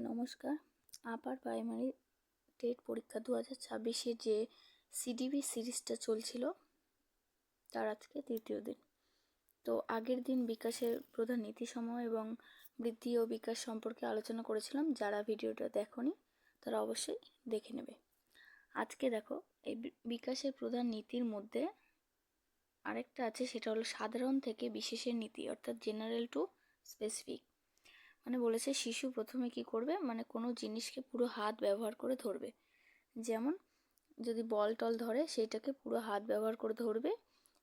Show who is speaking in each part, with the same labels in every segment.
Speaker 1: নমস্কার। Upper primary TET পরীক্ষা 2026-এর যে সিডিবি সিরিজটা চলছিল তার আজকে তৃতীয় দিন। তো আগের দিন বিকাশের প্রধান নীতিসমূহ এবং বৃদ্ধি ও বিকাশ সম্পর্কে আলোচনা করেছিলাম। যারা ভিডিওটা দেখোনি তারা অবশ্যই দেখে নেবে। আজকে দেখো, এই বিকাশের প্রধান নীতির মধ্যে আরেকটা আছে, সেটা হলো সাধারণ থেকে বিশেষের নীতি, অর্থাৎ জেনারেল টু স্পেসিফিক। মানে বলেছে শিশু প্রথমে কি করবে, মানে কোনো জিনিসকে পুরো হাত ব্যবহার করে ধরবে। যেমন যদি বল টল ধরে সেইটাকে পুরো হাত ব্যবহার করে ধরবে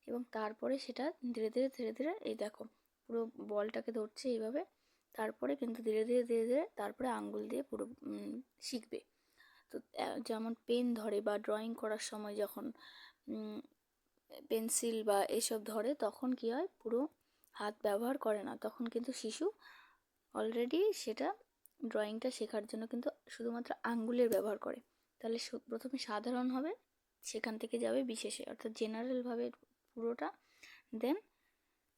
Speaker 1: এবং তারপরে সেটা ধীরে ধীরে ধীরে ধীরে, এই দেখো পুরো বলটাকে ধরছে এইভাবে, তারপরে কিন্তু ধীরে ধীরে ধীরে ধীরে তারপরে আঙ্গুল দিয়ে পুরো শিখবে। তো যেমন পেন ধরে বা ড্রয়িং করার সময় যখন পেন্সিল বা এসব ধরে তখন কি হয়, পুরো হাত ব্যবহার করে না, তখন কিন্তু শিশু অলরেডি সেটা ড্রয়িংটা শেখার জন্য কিন্তু শুধুমাত্র আঙ্গুলের ব্যবহার করে। তাহলে প্রথমে সাধারণ হবে, সেখান থেকে যাবে বিশেষে, অর্থাৎ জেনারেলভাবে পুরোটা, দেন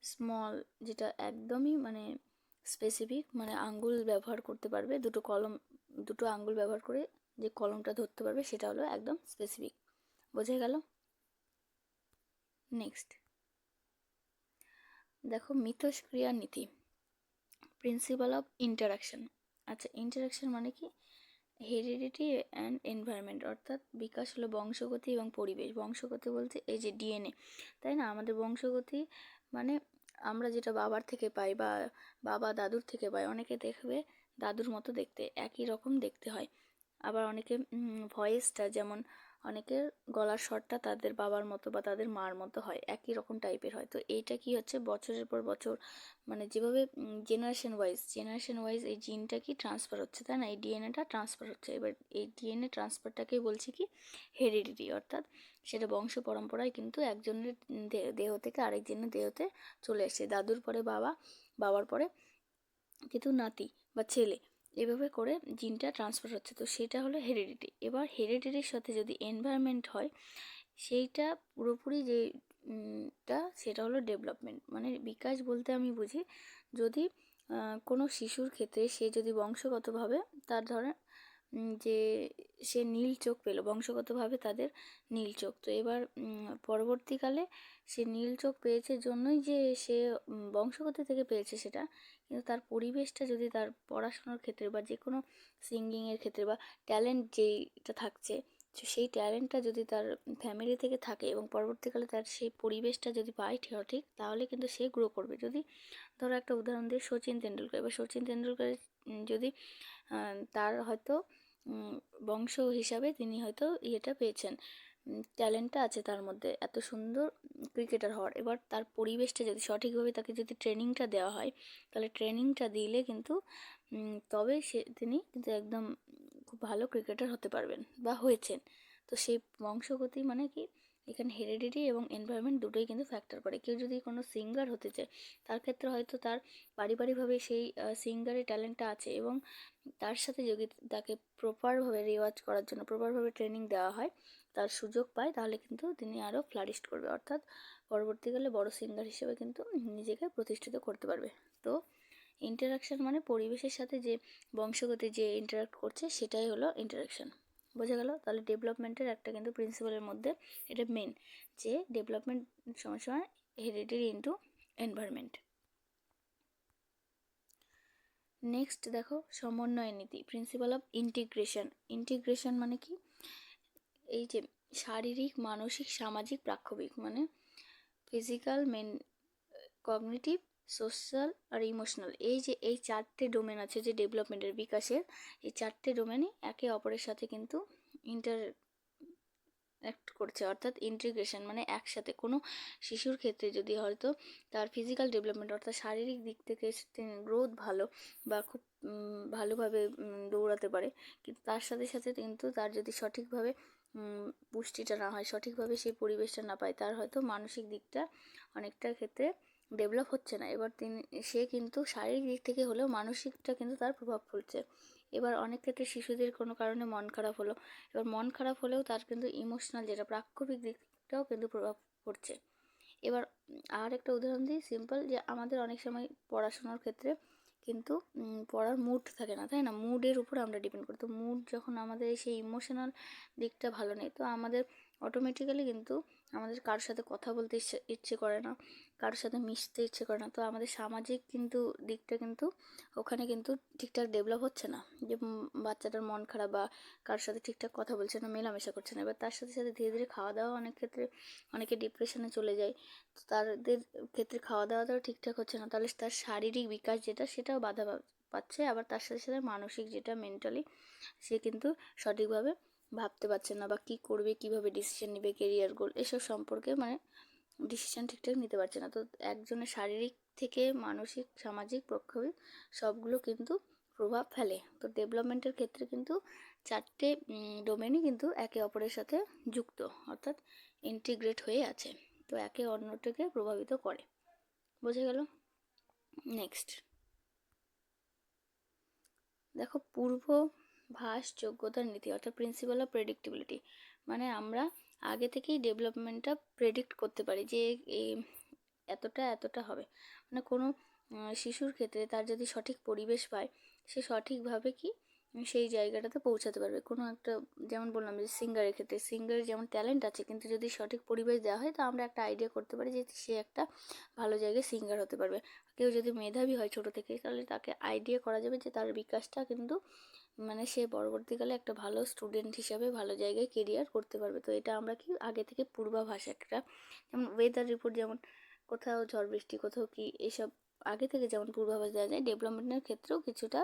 Speaker 1: স্মল যেটা একদমই মানে স্পেসিফিক, মানে আঙ্গুল ব্যবহার করতে পারবে, দুটো আঙ্গুল ব্যবহার করে যে কলমটা ধরতে পারবে সেটা হলো একদম স্পেসিফিক। বোঝা গেল? নেক্সট দেখো, মিথস্ক্রিয়ার নীতি, প্রিন্সিপাল অফ ইন্টারাকশন। আচ্ছা, ইন্টারাকশন মানে কি? হেরিডিটি অ্যান্ড এনভায়রনমেন্ট, অর্থাৎ বিকাশ হলো বংশগতি এবং পরিবেশ। বংশগতি বলতে এই যে ডিএনএ, তাই না? আমাদের বংশগতি মানে আমরা যেটা বাবার থেকে পাই বা বাবা দাদুর থেকে পাই। অনেকে দেখবে দাদুর মতো দেখতে, একই রকম দেখতে হয়। আবার অনেকে ভয়েসটা, যেমন অনেকের গলার স্বরটা তাদের বাবার মতো বা তাদের মার মতো হয়, একই রকম টাইপের হয়। তো এইটা কি হচ্ছে, বছরের পর বছর মানে যেভাবে জেনারেশন ওয়াইজ এই জিনটা কি ট্রান্সফার হচ্ছে, তাই না? এই ডিএনএটা ট্রান্সফার হচ্ছে। এবার এই ডিএনএ ট্রান্সফারটাকেই বলছি কি হেরিডিটি, অর্থাৎ সেটা বংশ পরম্পরায় কিন্তু একজনের দেহ থেকে আরেকজনের দেহতে চলে আসছে। দাদুর পরে বাবা, বাবার পরে কিন্তু নাতি বা ছেলে, এভাবে করে জিনটা ট্রান্সফার হচ্ছে। তো সেটা হলো হেরিডিটি। এবার হেরিডিটির সাথে যদি এনভায়রনমেন্ট হয়, সেইটা পুরোপুরি যে সেটা হলো ডেভেলপমেন্ট। মানে বিকাশ বলতে আমি বুঝি, যদি কোনো শিশুর ক্ষেত্রে সে যদি বংশগতভাবে তার ধরেন যে সে নীল চোখ পেল, বংশগতভাবে তাদের নীল চোখ, তো এবার পরবর্তীকালে সে নীল চোখ পেয়েছে জন্যই যে সে বংশগত থেকে পেয়েছে সেটা, কিন্তু তার পরিবেশটা যদি তার পড়াশোনার ক্ষেত্রে বা যে কোনো সিঙ্গিংয়ের ক্ষেত্রে বা ট্যালেন্ট যেটা থাকছে, সেই ট্যালেন্টটা যদি তার ফ্যামিলি থেকে থাকে এবং পরবর্তীকালে তার সেই পরিবেশটা যদি পায় ঠিক, তাহলে কিন্তু সে গ্রো করবে। যদি ধরো একটা উদাহরণ দিই, সচিন তেন্ডুলকর। এবার সচিন তেন্ডুলকরের যদি তার হয়তো বংশ হিসাবে তিনি হয়তো ইয়েটা পেয়েছেন, ট্যালেন্টটা আছে তার মধ্যে, এত সুন্দর ক্রিকেটার হওয়ার। এবার তার পরিবেশটা যদি সঠিকভাবে তাকে যদি ট্রেনিংটা দেওয়া হয়, তাহলে ট্রেনিংটা দিলে কিন্তু তবে তিনি কিন্তু একদম খুব ভালো ক্রিকেটার হতে পারবেন বা হয়েছেন। তো সেই বংশগতি মানে কি, এখানে হেরিডিটি এবং এনভায়রনমেন্ট দুটোই কিন্তু ফ্যাক্টর করে। কেউ যদি কোনো সিঙ্গার হতে চায়, তার ক্ষেত্রে হয়তো তার পারিবারিকভাবে সেই সিঙ্গারের ট্যালেন্টটা আছে এবং তার সাথে যদি তাকে প্রপারভাবে রেওয়াজ করার জন্য প্রপারভাবে ট্রেনিং দেওয়া হয়, তার সুযোগ পায়, তাহলে কিন্তু তিনি আরও ফ্লারিশ করবে, অর্থাৎ পরবর্তীকালে বড় সিঙ্গার হিসেবে কিন্তু নিজেকে প্রতিষ্ঠিত করতে পারবে। তো ইন্টারাকশন মানে পরিবেশের সাথে যে বংশগতি যে ইন্টারাক্ট করছে সেটাই হলো ইন্টারাকশন। বোঝা গেল? তাহলে ডেভেলপমেন্টের একটা কিন্তু প্রিন্সিপালের মধ্যে এটা মেন, যে ডেভেলপমেন্ট সময় সময় হেরিডিটি ইন্টু এনভায়রনমেন্ট। নেক্সট দেখো, সমন্বয় নীতি, প্রিন্সিপাল অফ ইন্টিগ্রেশন। ইন্টিগ্রেশন মানে কি, এই যে শারীরিক, মানসিক, সামাজিক, প্রাক্ষবিক, মানে ফিজিক্যাল, কগনিটিভ, সোশ্যাল আর ইমোশনাল, এই যে এই চারটে ডোমেন আছে যে ডেভেলপমেন্টের বিকাশের, এই চারটে ডোমেনই একে অপরের সাথে কিন্তু অ্যাক্ট করছে, অর্থাৎ ইন্টিগ্রেশন মানে একসাথে। কোনো শিশুর ক্ষেত্রে যদি হয়তো তার ফিজিক্যাল ডেভেলপমেন্ট অর্থাৎ শারীরিক দিক থেকে গ্রোথ ভালো বা খুব ভালোভাবে দৌড়াতে পারে, কিন্তু তার সাথে সাথে কিন্তু তার যদি সঠিকভাবে পুষ্টিটা না হয়, সঠিকভাবে সেই পরিবেশটা না পায়, তার হয়তো মানসিক দিকটা অনেকটা ক্ষেত্রে ডেভেলপ হচ্ছে না। এবার সে কিন্তু শারীরিক দিক থেকে হলেও মানসিকটা কিন্তু তার প্রভাব ফেলছে। এবার অনেক ক্ষেত্রে শিশুদের কোনো কারণে মন খারাপ হলো, এবার মন খারাপ হলেও তার কিন্তু ইমোশনাল যেটা প্রাক্ষবিক দিকটাও কিন্তু প্রভাব পড়ছে। এবার আর একটা উদাহরণ দিই সিম্পল, যে আমাদের অনেক সময় পড়াশোনার ক্ষেত্রে কিন্তু পড়ার মুড থাকে না, তাই না? মুডের উপর আমরা ডিপেন্ড করি। তো মুড যখন আমাদের সেই ইমোশনাল দিকটা ভালো নেই, তো আমাদের অটোমেটিক্যালি কিন্তু আমাদের কারোর সাথে কথা বলতে ইচ্ছে করে না, কারোর সাথে মিশতে ইচ্ছে করে না। তো আমাদের সামাজিক কিন্তু দিকটা কিন্তু ওখানে কিন্তু ঠিকঠাক ডেভেলপ হচ্ছে না, যে বাচ্চাটার মন খারাপ বা কারোর সাথে ঠিকঠাক কথা বলছে না, মেলামেশা করছে না। এবার তার সাথে সাথে ধীরে ধীরে খাওয়া দাওয়া অনেক ক্ষেত্রে অনেকে ডিপ্রেশনে চলে যায়। তো তাদের ক্ষেত্রে খাওয়া দাওয়াটাও ঠিকঠাক হচ্ছে না, তাহলে তার শারীরিক বিকাশ যেটা সেটাও বাধা পাচ্ছে। আবার তার সাথে সাথে মানসিক যেটা মেন্টালি, সে কিন্তু সঠিকভাবে ভাবতে পারছে না বা কী করবে, কীভাবে ডিসিশন নেবে, কেরিয়ার গোল এসব সম্পর্কে মানে ডিসিশন ঠিকঠাক নিতে পারছে না। তো একজনের শারীরিক থেকে মানসিক, সামাজিক, প্রেক্ষাপট সবগুলো কিন্তু প্রভাব ফেলে। তো ডেভেলপমেন্টের ক্ষেত্রে কিন্তু 4টে ডোমেনই কিন্তু একে অপরের সাথে যুক্ত, অর্থাৎ ইন্টিগ্রেট হয়ে আছে। তো একে অন্যটাকে প্রভাবিত করে। বোঝা গেল? নেক্সট দেখো, পূর্বাভাস যোগ্যতার নীতি, অর্থাৎ প্রিন্সিপাল অফ প্রেডিক্টিবিলিটি। মানে আমরা আগে থেকেই ডেভেলপমেন্টটা প্রেডিক্ট করতে পারি যে এতটা এতটা হবে। মানে কোনো শিশুর ক্ষেত্রে তার যদি সঠিক পরিবেশ পায়, সে সঠিকভাবে সেই জায়গাটাতে পৌঁছাতে পারবে। কোনো একটা, যেমন বললাম যে সিঙ্গারের ক্ষেত্রে, সিঙ্গারের যেমন ট্যালেন্ট আছে, কিন্তু যদি সঠিক পরিবেশ দেওয়া হয়, তো আমরা একটা আইডিয়া করতে পারি যে সে একটা ভালো জায়গায় সিঙ্গার হতে পারবে। কেউ যদি মেধাবী হয় ছোটো থেকেই, তাহলে তাকে আইডিয়া করা যাবে যে তার বিকাশটা কিন্তু মানে সে পরবর্তীকালে একটা ভালো স্টুডেন্ট হিসাবে ভালো জায়গায় কেরিয়ার করতে পারবে। তো এটা আমরা আগে থেকে পূর্বাভাস একটা, যেমন ওয়েদার রিপোর্ট, যেমন কোথাও ঝড় বৃষ্টি, কোথাও কি, এসব আগে থেকে যেমন পূর্বাভাস দেওয়া যায়, ডেভেলপমেন্টের ক্ষেত্রেও কিছুটা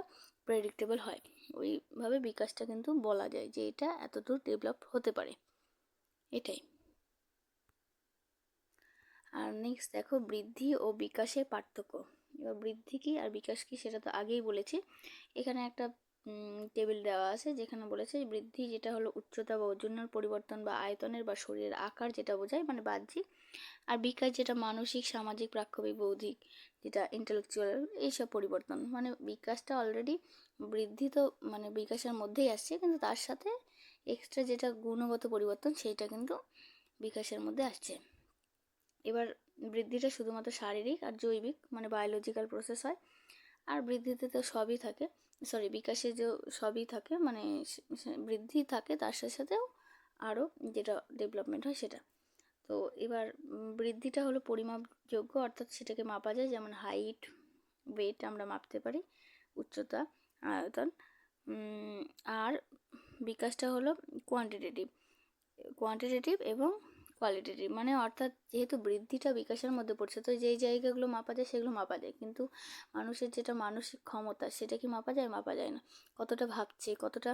Speaker 1: প্রেডিক্টেবল হয়। ওইভাবে বিকাশটা কিন্তু বলা যায় যে এটা এতদূর ডেভেলপ হতে পারে, এটাই। আর নেক্সট দেখো, বৃদ্ধি ও বিকাশের পার্থক্য। এবার বৃদ্ধি কী আর বিকাশ কী সেটা তো আগেই বলেছি। এখানে একটা টেবিল দেওয়া আছে, যেখানে বলেছে বৃদ্ধি যেটা হলো উচ্চতা বা ওজনের পরিবর্তন বা আয়তনের বা শরীরের আকার যেটা বোঝায়, মানে বাহ্যিক। আর বিকাশ যেটা মানসিক, সামাজিক, প্রাক্ষবিক, বৌদ্ধিক, যেটা ইন্টেলেকচুয়াল, এইসব পরিবর্তন। মানে বিকাশটা অলরেডি, বৃদ্ধি তো মানে বিকাশের মধ্যেই আসছে, কিন্তু তার সাথে এক্সট্রা যেটা গুণগত পরিবর্তন সেইটা কিন্তু বিকাশের মধ্যে আসছে। এবার বৃদ্ধিটা শুধুমাত্র শারীরিক আর জৈবিক, মানে বায়োলজিক্যাল প্রসেস হয়। আর বৃদ্ধিতে তো সবই থাকে, বিকাশে যে সবই থাকে, মানে বৃদ্ধি থাকে, তার সাথে সাথেও আরও যেটা ডেভেলপমেন্ট হয় সেটা। তো এবার বৃদ্ধিটা হলো পরিমাপযোগ্য, অর্থাৎ সেটাকে মাপা যায়, যেমন হাইট, ওয়েট আমরা মাপতে পারি, উচ্চতা, আয়তন। আর বিকাশটা হলো কোয়ান্টিটেটিভ এবং কোয়ালিটেটিভ। মানে অর্থাৎ যেহেতু বৃদ্ধিটা বিকাশের মধ্যে পড়ছে, তো যেই জায়গাগুলো মাপা যায় সেগুলো মাপা যায়, কিন্তু মানুষের যেটা মানসিক ক্ষমতা, সেটা কি মাপা যায়? মাপা যায় না। কতটা ভাবছে, কতটা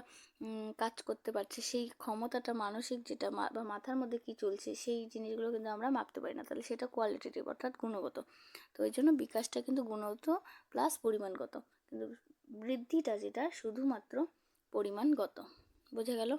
Speaker 1: কাজ করতে পারছে, সেই ক্ষমতাটা, মানসিক যেটা বা মাথার মধ্যে কি চলছে, সেই জিনিসগুলো কিন্তু আমরা মাপতে পারি না। তাহলে সেটা কোয়ালিটেটিভ, অর্থাৎ গুণগত। তো এই জন্য বিকাশটা কিন্তু গুণগত প্লাস পরিমাণগত, কিন্তু বৃদ্ধিটা যেটা শুধুমাত্র পরিমাণগত। বোঝা গেল?